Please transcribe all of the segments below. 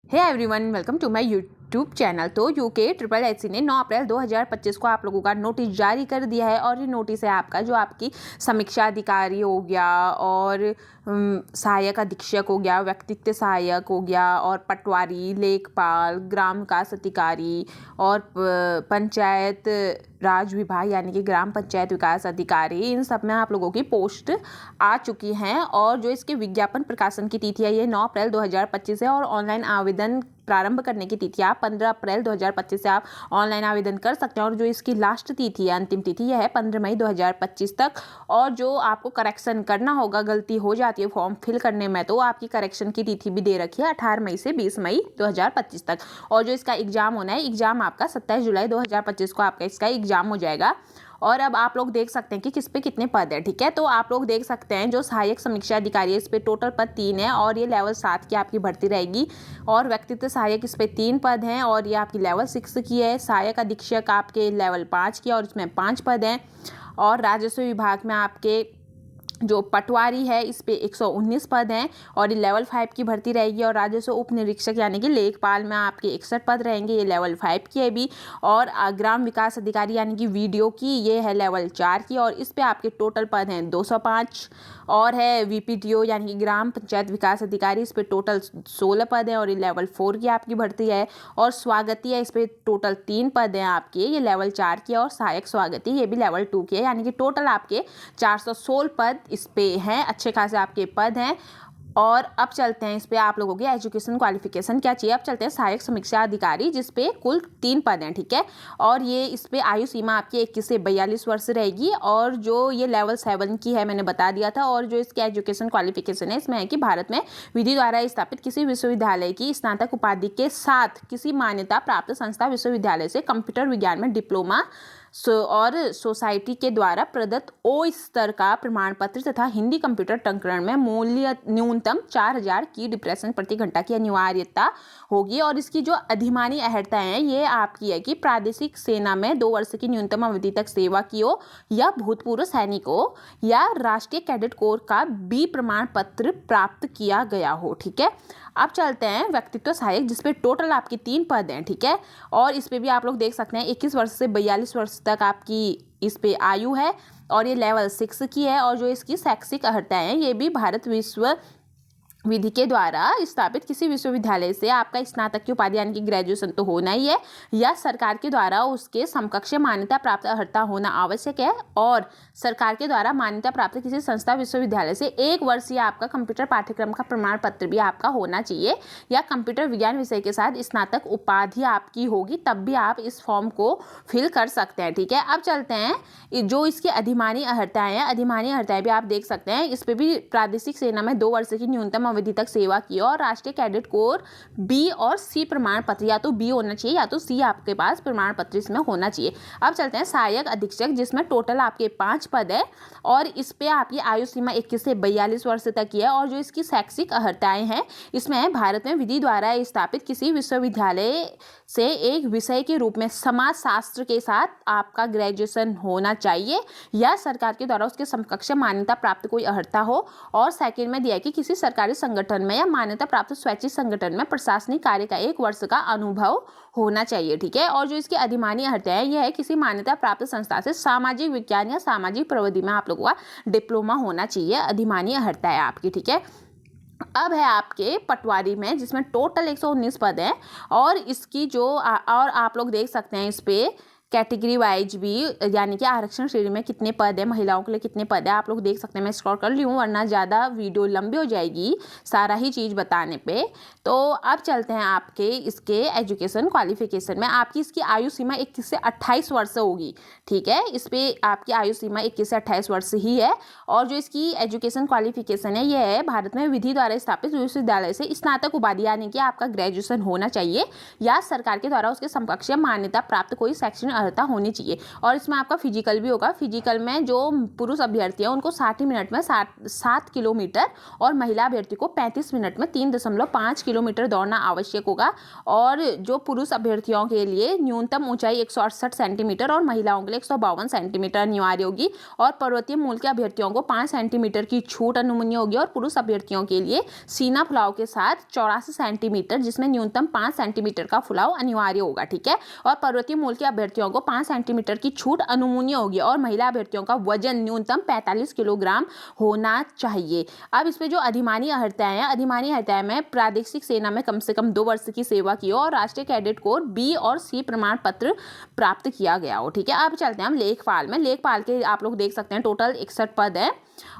Hey everyone, welcome to my YouTube channel. तो UK triple HC ने 9 अप्रैल 2025 को आप लोगों का नोटिस जारी कर दिया है और ये नोटिस है आपका जो आपकी समीक्षा अधिकारी हो गया और सहायक अधीक्षक हो गया, व्यक्तित्व सहायक हो गया और पटवारी, लेखपाल, ग्राम विकास अधिकारी और पंचायत राज विभाग यानी कि ग्राम पंचायत विकास अधिकारी, इन सब में आप लोगों की पोस्ट आ चुकी हैं। और जो इसके विज्ञापन प्रकाशन की तिथि है ये 9 अप्रैल 2025 है और ऑनलाइन आवेदन प्रारंभ करने की तिथि आप 15 अप्रैल 2025 से आप ऑनलाइन आवेदन कर सकते हैं। और जो इसकी लास्ट तिथि है, अंतिम तिथि यह है 15 मई 2025 तक। और जो आपको करेक्शन करना होगा, गलती हो जाती है फॉर्म फिल करने में, तो आपकी करेक्शन की तिथि भी दे रखी है 18 मई से 20 मई 2025 तक। और जो इसका एग्जाम होना है, एग्जाम आपका 27 जुलाई 2025 को आपका इसका एग्जाम हो जाएगा। और अब आप लोग देख सकते हैं कि किस पे कितने पद है, ठीक है। तो आप लोग देख सकते हैं जो सहायक समीक्षा अधिकारी है इस पे टोटल पद 3 है और ये लेवल 7 की आपकी भर्ती रहेगी। और व्यक्तित्व सहायक इस पे 3 पद हैं और ये आपकी लेवल 6 की है। सहायक अधीक्षक आपके लेवल 5 की और इसमें 5 पद हैं। और राजस्व विभाग में आपके जो पटवारी है इस पे 119 पद हैं और ये लेवल 5 की भर्ती रहेगी। और राजस्व उप निरीक्षक यानी कि लेखपाल में आपके 61 पद रहेंगे, ये लेवल 5 की है भी। और ग्राम विकास अधिकारी यानी कि वीडियो की, ये है लेवल 4 की और इस पे आपके टोटल पद हैं 205। और है वीपीटीओ यानी कि ग्राम पंचायत विकास अधिकारी, इस पे टोटल 16 पद हैं और ये लेवल 4 की आपकी भर्ती है। और स्वागती है, इस पे टोटल 3 पद हैं आपके, ये लेवल 4 की। और सहायक स्वागती ये भी लेवल 2 की है, यानी कि टोटल आपके 416 पद इस पे हैं, अच्छे खासे आपके पद हैं। और अब चलते हैं इस पे आप लोगों की एजुकेशन क्वालिफिकेशन क्या चाहिए। अब चलते हैं सहायक समीक्षा अधिकारी जिस पे कुल 3 पद हैं, ठीक है। और ये इस पे आयु सीमा आपकी 21 से 42 वर्ष रहेगी और जो ये लेवल 7 की है मैंने बता दिया था। और जो इसकी एजुकेशन क्वालिफिकेशन है इसमें है कि भारत में विधि द्वारा स्थापित किसी विश्वविद्यालय की स्नातक उपाधि के साथ किसी मान्यता प्राप्त संस्था विश्वविद्यालय से कंप्यूटर विज्ञान में डिप्लोमा और सोसाइटी के द्वारा प्रदत्त ओ स्तर का प्रमाण पत्र तथा हिंदी कंप्यूटर टंकरण में मूल्य न्यूनतम 4000 की डिप्रेशन प्रति घंटा की अनिवार्यता होगी। और इसकी जो अधिमानी अहर्ता है ये आपकी है कि प्रादेशिक सेना में 2 वर्ष की न्यूनतम अवधि तक सेवा की हो या भूतपूर्व सैनिक हो या राष्ट्रीय कैडेट कोर का बी प्रमाण पत्र प्राप्त किया गया हो, ठीक है। अब चलते हैं व्यक्तित्व सहायक जिस पे टोटल आपके 3 पद हैं, ठीक है। और इस पे भी आप लोग देख सकते हैं 21 वर्ष से 42 वर्ष तक आपकी इस पे आयु है और ये लेवल 6 की है। और जो इसकी शैक्षिक अर्हता है ये भी भारत विश्व विधि के द्वारा स्थापित किसी विश्वविद्यालय से आपका स्नातक की उपाधि यानी कि ग्रेजुएशन तो होना ही है या सरकार के द्वारा उसके समकक्ष मान्यता प्राप्त अर्हता होना आवश्यक है। और सरकार के द्वारा मान्यता प्राप्त किसी संस्था विश्वविद्यालय से 1 वर्षीय आपका कंप्यूटर पाठ्यक्रम का प्रमाण पत्र भी आपका होना चाहिए या कंप्यूटर विज्ञान विषय के साथ स्नातक उपाधि आपकी होगी, तब भी आप इस फॉर्म को फिल कर सकते हैं, ठीक है। अब चलते हैं जो इसकी अधिमानी अर्हताएं हैं, अधिमानी अर्हताएं भी आप देख सकते हैं। इस पर भी प्रादेशिक सेना में 2 वर्ष की न्यूनतम अवधि तक सेवा की और राष्ट्रीय कैडेट कोर बी और सी प्रमाण पत्र, या तो बी होना चाहिए या तो सी आपके पास प्रमाण पत्र इसमें होना चाहिए। अब चलते हैं सहायक अधीक्षक जिसमें टोटल आपके 5 पद है और इस पे आपकी आयु सीमा 21 से 42 वर्ष तक की है। और जो इसकी शैक्षिक अर्हताएं हैं इसमें भारत में विधि द्वारा स्थापित किसी विश्वविद्यालय से एक विषय के रूप में समाज शास्त्र के साथ आपका ग्रेजुएशन होना चाहिए या सरकार के द्वारा उसके समकक्ष मान्यता प्राप्त कोई अर्हता हो। और सेकंड में दिया है कि किसी सरकारी संगठन में या मान्यता प्राप्त स्वैच्छिक संगठन में प्रशासनिक कार्य का 1 वर्ष का अनुभव होना चाहिए, ठीक है। और जो इसकी अधिमानी अर्हता है यह है किसी मान्यता प्राप्त संस्था से सामाजिक विज्ञान या सामाजिक प्रविधि में आप लोगों का डिप्लोमा होना चाहिए, अधिमानी अर्हता है आपकी, ठीक है। अब है आपके पटवारी में जिसमें टोटल 119 पद हैं और इसकी जो और आप लोग देख सकते हैं इस पे कैटेगरी वाइज भी यानी कि आरक्षण श्रेणी में कितने पद है, महिलाओं के लिए कितने पद है आप लोग देख सकते हैं। मैं स्क्रॉल कर ली हूँ वरना ज़्यादा वीडियो लंबी हो जाएगी सारा ही चीज़ बताने पे। तो अब चलते हैं आपके इसके एजुकेशन क्वालिफिकेशन में। आपकी इसकी आयु सीमा 21 से 28 वर्ष होगी, ठीक है। इस पर आपकी आयु सीमा 21 से 28 वर्ष ही है। और जो इसकी एजुकेशन क्वालिफिकेशन है यह है भारत में विधि द्वारा स्थापित विश्वविद्यालय से स्नातक उपाधि यानी कि आपका ग्रेजुएशन होना चाहिए या सरकार के द्वारा उसके समकक्ष मान्यता प्राप्त कोई शैक्षणिक अर्हता होनी चाहिए। और इसमें आपका फिजिकल भी होगा। फिजिकल में जो पुरुष अभ्यर्थी है उनको 60 मिनट में 7 किलोमीटर और महिला अभ्यर्थी को 35 मिनट में 3.5 किलोमीटर दौड़ना आवश्यक होगा। और जो पुरुष अभ्यर्थियों के लिए न्यूनतम ऊंचाई 168 सेंटीमीटर और महिलाओं के लिए 152 सेंटीमीटर अनिवार्य होगी। और पर्वतीय मूल के अभ्यर्थियों को 5 सेंटीमीटर की छूट अनुमन्य होगी। और पुरुष अभ्यर्थियों के लिए सीना फुलाव के साथ 84 सेंटीमीटर जिसमें न्यूनतम 5 सेंटीमीटर का फुलाव अनिवार्य होगा, ठीक है। और पर्वतीय मूल के अभ्यर्थियों को 5 सेंटीमीटर की छूट अनुमन्य होगी। और महिला अभ्यर्थियों का वजन न्यूनतम 45 किलोग्राम होना चाहिए। अब इस पे जो अधिमानी अर्हताएं हैं, अधिमानी अर्हताएं में प्रादेशिक सेना में कम से कम 2 वर्ष की सेवा की हो और राष्ट्रीय कैडेट कोर बी और सी प्रमाण पत्र प्राप्त किया गया हो, ठीक है। अब चलते हैं हम लेखपाल में। लेखपाल के आप लोग देख सकते हैं टोटल 61 पद है।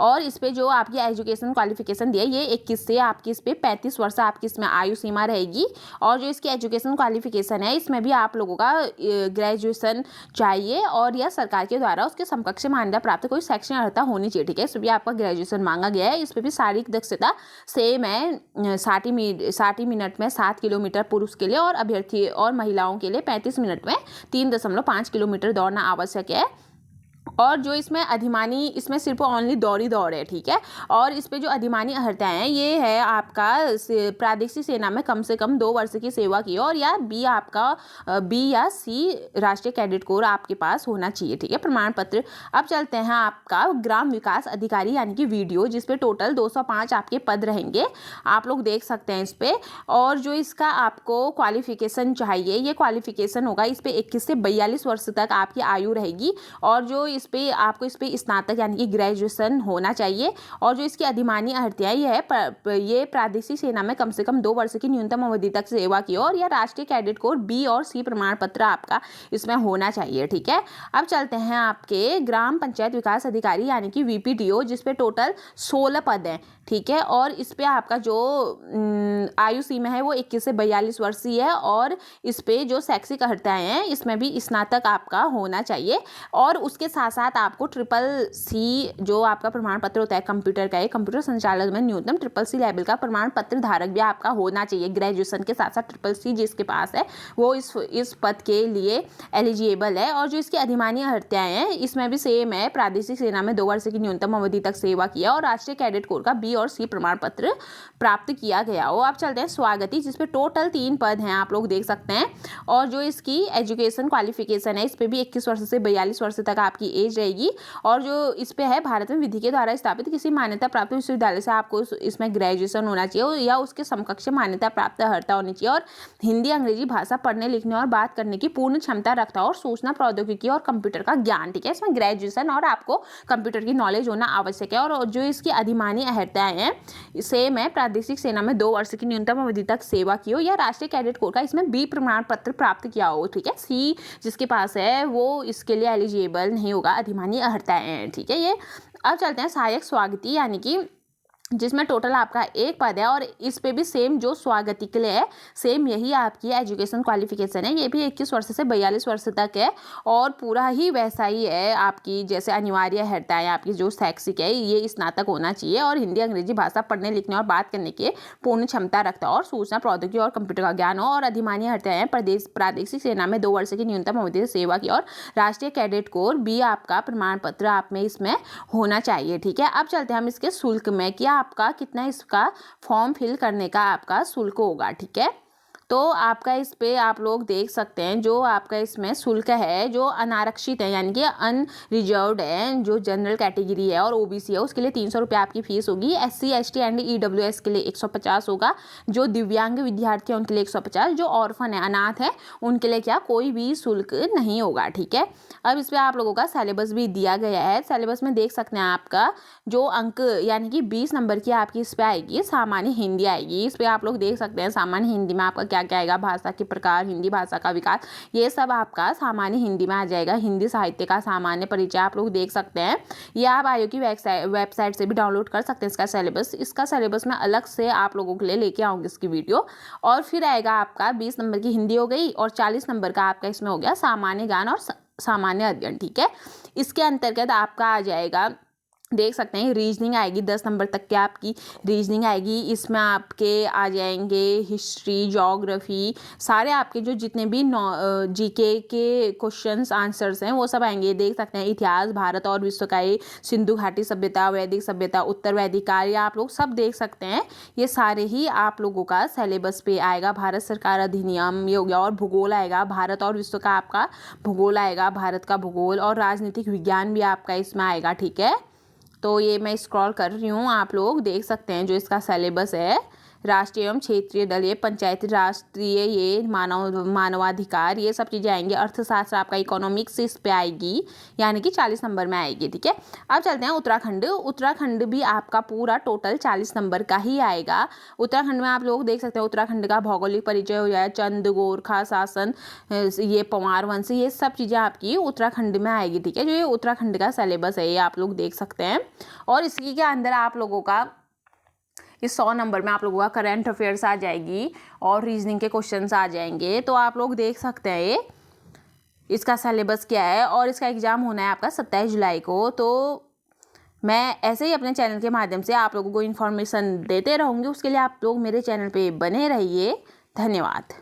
और इस पे जो आपकी एजुकेशन क्वालिफिकेशन दी है ये 21 से आपकी इस पे 35 वर्ष आपकी इसमें आयु सीमा रहेगी। और जो इसकी एजुकेशन क्वालिफिकेशन है इसमें भी आप लोगों का ग्रेजुएशन चाहिए और यह सरकार के द्वारा उसके समकक्ष मान्यता प्राप्त कोई शैक्षणिक अर्हता होनी चाहिए, ठीक है। इसमें भी आपका ग्रेजुएशन मांगा गया है। इस पर भी शारीरिक दक्षता सेम है, 60 मिनट में 7 किलोमीटर पुरुष के लिए और अभ्यर्थी और महिलाओं के लिए 35 मिनट में 3.5 किलोमीटर दौड़ना आवश्यक है। और जो इसमें अधिमानी इसमें सिर्फ ओनली दौड़ है, ठीक है। और इस पे जो अधिमानी अर्हताएं हैं ये है आपका प्रादेशिक सेना में कम से कम 2 वर्ष की सेवा की और या बी आपका बी या सी राष्ट्रीय कैडेट कोर आपके पास होना चाहिए, ठीक है, प्रमाण पत्र। अब चलते हैं आपका ग्राम विकास अधिकारी यानी कि वीडियो जिसपे टोटल 205 आपके पद रहेंगे, आप लोग देख सकते हैं इस पे। और जो इसका आपको क्वालिफिकेशन चाहिए ये क्वालिफिकेशन होगा इस पे 21 से 42 वर्ष तक आपकी आयु रहेगी। और जो इस पे आपको इस पे स्नातक यानी कि ग्रेजुएशन होना चाहिए। और जो इसकी अधिमानी अर्हताएं ये प्रादेशिक सेना में कम से कम 2 वर्ष की न्यूनतम अवधि तक सेवा की और या राष्ट्रीय कैडेट कोर बी और सी प्रमाण पत्र आपका इसमें होना चाहिए, ठीक है। अब चलते हैं आपके ग्राम पंचायत विकास अधिकारी यानी कि VPTO जिसपे टोटल 16 पद हैं, ठीक है। और इस पे आपका जो आयु सीमा है वो 21 से 42 वर्ष की है। और इस पे जो शैक्षिक अर्हताएं हैं इसमें भी स्नातक आपका होना चाहिए। और उसके साथ साथ आपको CCC जो आपका प्रमाण पत्र होता है कंप्यूटर का, कंप्यूटर संचालन में न्यूनतम CCC लेवल का प्रमाण पत्र धारक भी आपका होना चाहिए। ग्रेजुएशन के साथ साथ CCC जिसके पास है वो इस पद के लिए एलिजिबल है। और जो इसकी अधिमानी अर्हताएं हैं इसमें भी सेम है, प्रादेशिक सेना में 2 वर्ष की न्यूनतम अवधि तक सेवा किया और राष्ट्रीय कैडेट कोर का बी और सी प्रमाण पत्र प्राप्त किया गया हो। आप चलते हैं स्वागती जिसपे टोटल 3 पद हैं, आप लोग देख सकते हैं। और जो इसकी एजुकेशन क्वालिफिकेशन है इस पे भी 21 वर्ष से 42 वर्ष तक आपकी एज रहेगी। और जो इस पे है भारत में विधि के द्वारा स्थापित किसी मान्यता प्राप्त विश्वविद्यालय से आपको इसमें ग्रेजुएशन होना चाहिए या उसके समकक्ष मान्यता प्राप्त अर्हता होनी चाहिए। और हिंदी अंग्रेजी भाषा पढ़ने लिखने और बात करने की पूर्ण क्षमता रखता है और सूचना प्रौद्योगिकी और कंप्यूटर का ज्ञान, ठीक है। इसमें ग्रेजुएशन और आपको कंप्यूटर की नॉलेज होना आवश्यक है। और जो इसकी अधिमानी अर्हताएं हैं सेम है, प्रादेशिक सेना में 2 वर्ष की न्यूनतम अवधि तक सेवा की हो या राष्ट्रीय कैडेट कोर का इसमें बी प्रमाण पत्र प्राप्त किया हो, ठीक है। सी जिसके पास है वो इसके लिए एलिजिबल नहीं होगा, अधिमानी अर्हताएं हैं, ठीक है ये। अब चलते हैं सहायक स्वागती यानी कि जिसमें टोटल आपका 1 पद है। और इस पे भी सेम जो स्वागती के लिए है सेम यही आपकी एजुकेशन क्वालिफिकेशन है, ये भी 21 वर्ष से 42 वर्ष तक है। और पूरा ही वैसा ही है आपकी जैसे अनिवार्य अर्हताएं आपकी जो शैक्षिक है ये स्नातक होना चाहिए और हिंदी अंग्रेजी भाषा पढ़ने लिखने और बात करने की पूर्ण क्षमता रखता है और सूचना प्रौद्योगिकी और कंप्यूटर का ज्ञान हो। और अधिमानी अर्हताएं प्रादेशिक सेना में 2 वर्ष की न्यूनतम अवधि से सेवा की और राष्ट्रीय कैडेट कोर बी आपका प्रमाण पत्र आप में इसमें होना चाहिए, ठीक है। अब चलते हैं हम इसके शुल्क में कि आपका कितना इसका फॉर्म फिल करने का आपका शुल्क होगा, ठीक है। तो आपका इस पे आप लोग देख सकते हैं जो आपका इसमें शुल्क है जो अनारक्षित है यानी कि अनरिजर्व्ड है, जो जनरल कैटेगरी है और OBC है उसके लिए 300 रुपये आपकी फीस होगी। SC ST एंड EWS के लिए 150 होगा, जो दिव्यांग विद्यार्थी हैं उनके लिए 150, जो ऑर्फन है अनाथ है उनके लिए क्या कोई भी शुल्क नहीं होगा, ठीक है। अब इस पर आप लोगों का सिलेबस भी दिया गया है। सिलेबस में देख सकते हैं आपका जो अंक यानी कि 20 नंबर की आपकी इस पर आएगी सामान्य हिंदी आएगी। इस पर आप लोग देख सकते हैं सामान्य हिंदी में आपका क्या आएगा, भाषा के प्रकार, हिंदी भाषा का विकास, ये सब आपका सामान्य हिंदी में आ जाएगा। हिंदी साहित्य का सामान्य परिचय आप लोग देख सकते हैं, ये आप आयोग की वेबसाइट से भी डाउनलोड कर सकते हैं इसका सिलेबस। इसका सिलेबस मैं अलग से आप लोगों के लिए लेके आऊँगी इसकी वीडियो। और फिर आएगा आपका 20 नंबर की हिंदी हो गई और 40 नंबर का आपका इसमें हो गया सामान्य ज्ञान और सामान्य अध्ययन, ठीक है। इसके अंतर्गत आपका आ जाएगा देख सकते हैं रीजनिंग आएगी, 10 नंबर तक के आपकी रीजनिंग आएगी। इसमें आपके आ जाएंगे हिस्ट्री, ज्योग्राफी, सारे आपके जो जितने भी जीके के क्वेश्चंस आंसर्स हैं वो सब आएंगे। देख सकते हैं इतिहास, भारत और विश्व का ये, सिंधु घाटी सभ्यता, वैदिक सभ्यता, उत्तर वैदिक काल, ये आप लोग सब देख सकते हैं। ये सारे ही आप लोगों का सिलेबस पे आएगा। भारत सरकार अधिनियम ये हो गया, और भूगोल आएगा, भारत और विश्व का आपका भूगोल आएगा, भारत का भूगोल, और राजनीतिक विज्ञान भी आपका इसमें आएगा। ठीक है, तो ये मैं स्क्रॉल कर रही हूँ, आप लोग देख सकते हैं जो इसका सिलेबस है। राष्ट्रीय एवं क्षेत्रीय दल, ये पंचायती, राष्ट्रीय, ये मानवाधिकार, ये सब चीज़ें आएंगी। अर्थशास्त्र आपका इकोनॉमिक्स इस पे आएगी, यानी कि 40 नंबर में आएगी। ठीक है, अब चलते हैं उत्तराखंड। उत्तराखंड भी आपका पूरा टोटल 40 नंबर का ही आएगा। उत्तराखंड में आप लोग देख सकते हैं उत्तराखंड का भौगोलिक परिचय हो जाए, चंद, गोरखा शासन, ये पंवार वंश, ये सब चीज़ें आपकी उत्तराखंड में आएगी। ठीक है, जो ये उत्तराखंड का सिलेबस है ये आप लोग देख सकते हैं। और इसी के अंदर आप लोगों का इस 100 नंबर में आप लोगों का करंट अफेयर्स आ जाएगी और रीजनिंग के क्वेश्चंस आ जाएंगे। तो आप लोग देख सकते हैं ये इसका सिलेबस क्या है, और इसका एग्ज़ाम होना है आपका 27 जुलाई को। तो मैं ऐसे ही अपने चैनल के माध्यम से आप लोगों को इन्फॉर्मेशन देते रहूँगी। उसके लिए आप लोग मेरे चैनल पे बने रहिए। धन्यवाद।